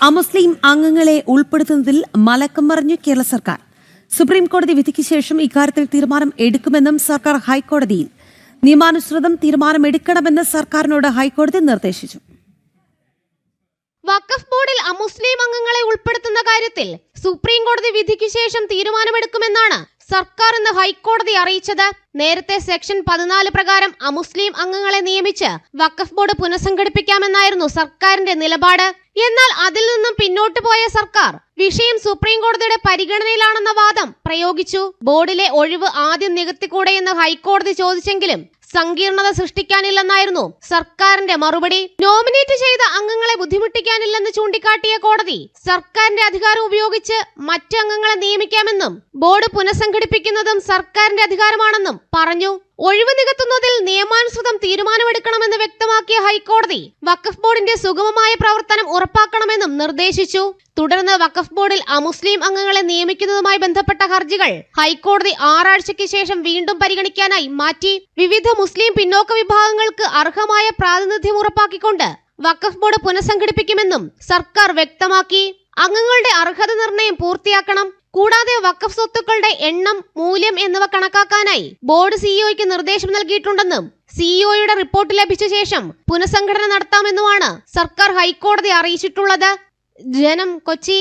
അമുസ്ലിം അംഗങ്ങളെ ഉൾപ്പെടുത്തുന്നതിൽ മലക്കം മറിഞ്ഞു കേരള സർക്കാർ. സുപ്രീം കോടതി വിധിക്ക് ശേഷം ഇക്കാര്യത്തിൽ തീരുമാനം എടുക്കുമെന്നും സർക്കാർ ഹൈക്കോടതിയിൽ. നിയമാനുസൃതം തീരുമാനമെടുക്കണമെന്ന് സർക്കാരിനോട് ഹൈക്കോടതി നിർദ്ദേശിച്ചു. വഖഫ് ബോർഡിൽ അമുസ്ലിം അംഗങ്ങളെ ഉൾപ്പെടുത്തുന്ന കാര്യത്തിൽ സുപ്രീം കോടതി വിധിക്ക് ശേഷം തീരുമാനമെടുക്കുമെന്നാണ് സർക്കാർ ഇന്ന് ഹൈക്കോടതി അറിയിച്ചത്. നേരത്തെ സെക്ഷൻ 14 പ്രകാരം അമുസ്ലിം അംഗങ്ങളെ നിയമിച്ച് വഖഫ് ബോർഡ് പുനഃസംഘടിപ്പിക്കാമെന്നായിരുന്നു സർക്കാരിന്റെ നിലപാട്. എന്നാൽ അതിൽ നിന്നും പിന്നോട്ട് പോയ സർക്കാർ വിഷയം സുപ്രീം കോടതിയുടെ പരിഗണനയിലാണെന്ന വാദം പ്രയോഗിച്ചു. ബോർഡിലെ ഒഴിവ് ആദ്യം നികത്തിക്കൂടെയെന്ന് ഹൈക്കോടതി ചോദിച്ചെങ്കിലും സങ്കീർണത സൃഷ്ടിക്കാനില്ലെന്നായിരുന്നു സർക്കാരിന്റെ മറുപടി. നോമിനേറ്റ് ചെയ്ത അംഗങ്ങളെ ബുദ്ധിമുട്ടിക്കാനില്ലെന്ന് ചൂണ്ടിക്കാട്ടിയ കോടതി സർക്കാരിന്റെ അധികാരം ഉപയോഗിച്ച് മറ്റ് അംഗങ്ങളെ നിയമിക്കാമെന്നും ബോർഡ് പുനഃസംഘടിപ്പിക്കുന്നതും സർക്കാരിന്റെ അധികാരമാണെന്നും പറഞ്ഞു. ഒഴിവ് നികത്തുന്നതിൽ നിയമാനുസൃതം തീരുമാനമെടുക്കണമെന്ന് വ്യക്തമാക്കിയ ഹൈക്കോടതി വഖഫ് ബോർഡിന്റെ സുഗമമായ പ്രവർത്തനം ഉറപ്പാക്കണമെന്നും നിർദ്ദേശിച്ചു. തുടർന്ന് വഖഫ് ബോർഡിൽ അമുസ്ലിം അംഗങ്ങളെ നിയമിക്കുന്നതുമായി ബന്ധപ്പെട്ട ഹർജികൾ ഹൈക്കോടതി 6 ആഴ്ചയ്ക്ക് ശേഷം വീണ്ടും പരിഗണിക്കാനായി മാറ്റി. വിവിധ മുസ്ലിം പിന്നോക്ക വിഭാഗങ്ങൾക്ക് അർഹമായ പ്രാതിനിധ്യം ഉറപ്പാക്കിക്കൊണ്ട് വഖഫ് ബോർഡ് പുനഃസംഘടിപ്പിക്കുമെന്നും സർക്കാർ വ്യക്തമാക്കി. അംഗങ്ങളുടെ അർഹത നിർണയം പൂർത്തിയാക്കണം. കൂടാതെ വഖഫ് സ്വത്തുക്കളുടെ എണ്ണം, മൂല്യം എന്നിവ കണക്കാക്കാനായി ബോർഡ് സിഇഒയ്ക്ക് നിർദ്ദേശം നൽകിയിട്ടുണ്ടെന്നും സിഇഒയുടെ റിപ്പോർട്ട് ലഭിച്ച ശേഷം പുനഃസംഘടന നടത്താമെന്നുമാണ് സർക്കാർ ഹൈക്കോടതി അറിയിച്ചിട്ടുള്ളത്. ജനം, കൊച്ചി.